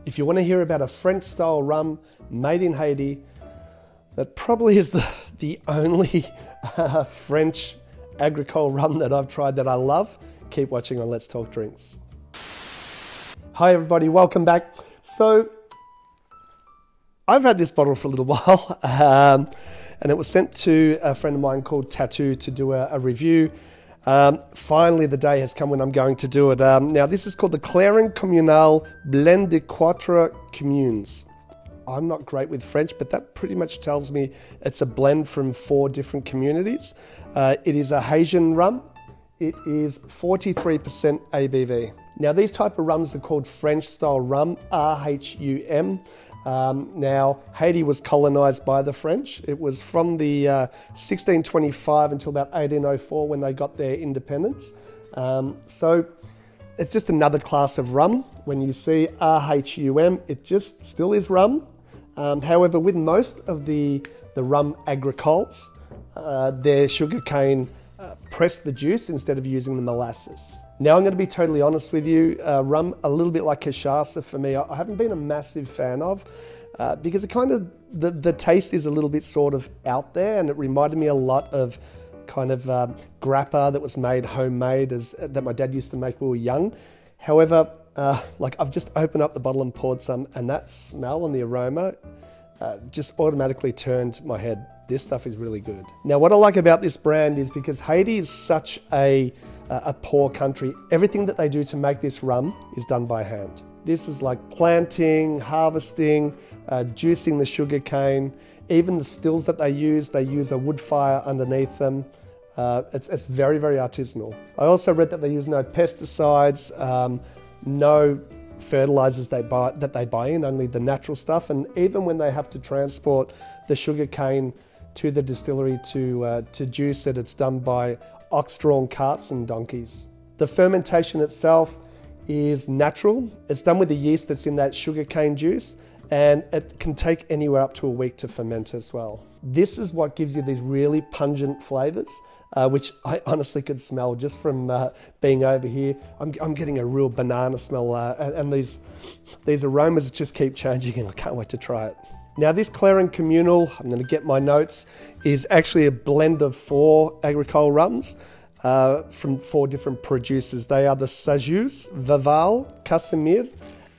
If you want to hear about a French style rum made in Haiti, that probably is the only French agricole rum that I've tried that I love. Keep watching on Let's Talk Drinks. Hi everybody, welcome back. So I've had this bottle for a little while and it was sent to a friend of mine called Tattoo to do a review. Finally the day has come when I'm going to do it. Now this is called the Clairin Communal Blend de Quatre Communes. I'm not great with French, but that pretty much tells me it's a blend from 4 different communities. It is a Haitian rum. It is 43% ABV. Now these type of rums are called French style rum, RHUM. Now Haiti was colonized by the French. It was from the 1625 until about 1804 when they got their independence. So it's just another class of rum. When you see RHUM, it just still is rum. However, with most of the rum agricoles, they're sugarcane pressed the juice instead of using the molasses. Now I'm going to be totally honest with you, rum, a little bit like cachaça for me, I haven't been a massive fan of because it kind of, the taste is a little bit sort of out there, and it reminded me a lot of kind of grappa that was made homemade that my dad used to make when we were young. However, like I've just opened up the bottle and poured some, and that smell and the aroma just automatically turned my head. This stuff is really good. Now what I like about this brand is because Haiti is such a poor country, everything that they do to make this rum is done by hand. This is like planting, harvesting, juicing the sugar cane. Even the stills that they use a wood fire underneath them. It's very, very artisanal. I also read that they use no pesticides, no fertilizers that they buy in, only the natural stuff. And even when they have to transport the sugar cane to the distillery to juice it, it's done by ox-drawn carts and donkeys. The fermentation itself is natural. It's done with the yeast that's in that sugar cane juice, and it can take anywhere up to a week to ferment as well. This is what gives you these really pungent flavors, which I honestly could smell just from being over here. I'm getting a real banana smell, and these aromas just keep changing, and I can't wait to try it. Now this Clairin Communal, I'm going to get my notes, is actually a blend of 4 agricole rums from 4 different producers. They are the Sajus, Vaval, Casimir,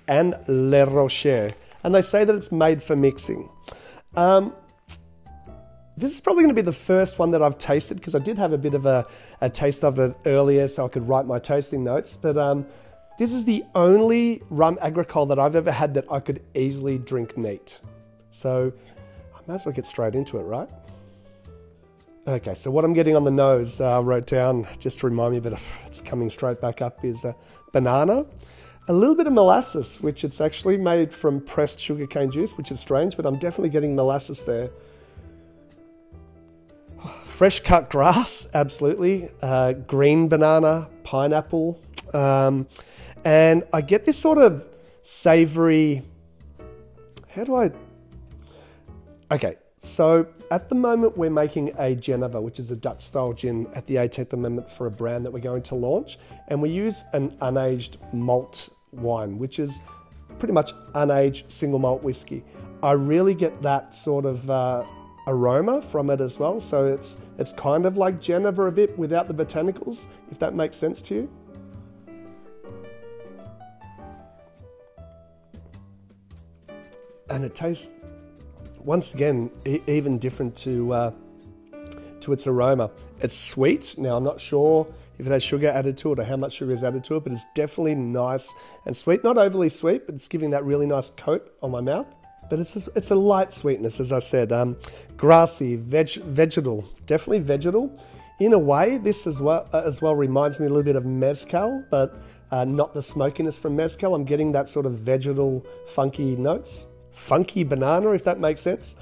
and Le Rocher. And they say that it's made for mixing. This is probably going to be the first one that I've tasted, because I did have a bit of a taste of it earlier so I could write my tasting notes. But this is the only rum agricole that I've ever had that I could easily drink neat. So I might as well get straight into it, right? Okay, so what I'm getting on the nose, I wrote down just to remind me, but it's coming straight back up, is banana. A little bit of molasses, which it's actually made from pressed sugarcane juice, which is strange, but I'm definitely getting molasses there. Fresh cut grass, absolutely. Green banana, pineapple. And I get this sort of savory, okay, so at the moment we're making a Geneva, which is a Dutch style gin at the 18th Amendment for a brand that we're going to launch. And we use an unaged malt wine, which is pretty much unaged single malt whiskey. I really get that sort of aroma from it as well. So it's kind of like Geneva a bit without the botanicals, if that makes sense to you. And it tastes, once again, even different to its aroma. It's sweet. Now, I'm not sure if it has sugar added to it or how much sugar is added to it, but it's definitely nice and sweet. Not overly sweet, but it's giving that really nice coat on my mouth. But it's a light sweetness, as I said. Grassy, vegetal, definitely vegetal. In a way, this as well reminds me a little bit of mezcal, but not the smokiness from mezcal. I'm getting that sort of vegetal, funky notes. Funky banana, if that makes sense.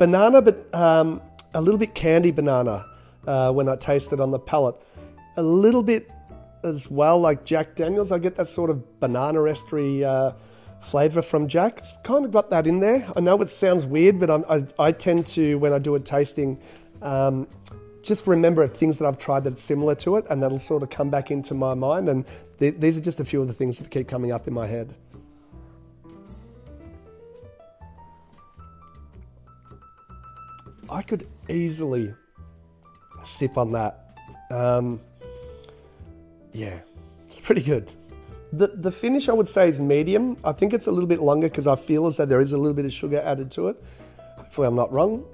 Banana, but a little bit candy banana when I taste it on the palate. A little bit as well like Jack Daniels. I get that sort of banana estery flavour from Jack. It's kind of got that in there. I know it sounds weird, but I tend to, when I do a tasting, just remember things that I've tried that's similar to it, and that'll sort of come back into my mind. And these are just a few of the things that keep coming up in my head. I could easily sip on that. Yeah, it's pretty good. The finish, I would say, is medium. I think it's a little bit longer because I feel as though there is a little bit of sugar added to it. Hopefully I'm not wrong.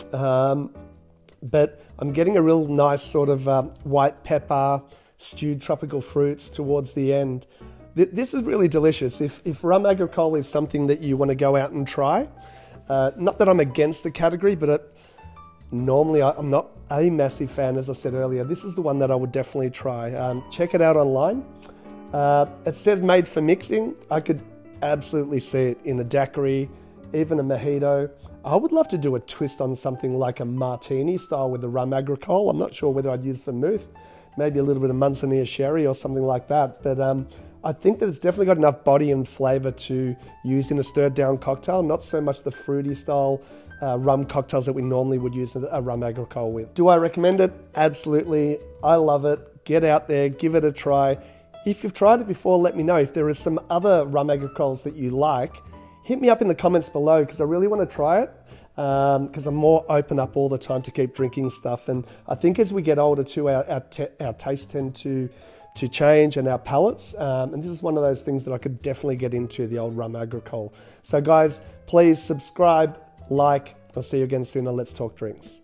But I'm getting a real nice sort of white pepper, stewed tropical fruits towards the end. This is really delicious. If rum agricole is something that you want to go out and try, not that I'm against the category, but normally I'm not a massive fan, as I said earlier. This is the one that I would definitely try. Check it out online. It says made for mixing. I could absolutely see it in a daiquiri, even a mojito. I would love to do a twist on something like a martini style with the rum agricole. I'm not sure whether I'd use vermouth, maybe a little bit of Manzanilla sherry or something like that. But I think that it's definitely got enough body and flavour to use in a stirred down cocktail, not so much the fruity style rum cocktails that we normally would use a rum agricole with. Do I recommend it? Absolutely. I love it. Get out there, give it a try. If you've tried it before, let me know. If there is some other rum agricoles that you like, hit me up in the comments below because I really want to try it because I'm more open up all the time to keep drinking stuff. And I think as we get older too, our tastes tend to change and our palates. And this is one of those things that I could definitely get into, the old rum agricole. So guys, please subscribe, like. I'll see you again soon on Let's Talk Drinks.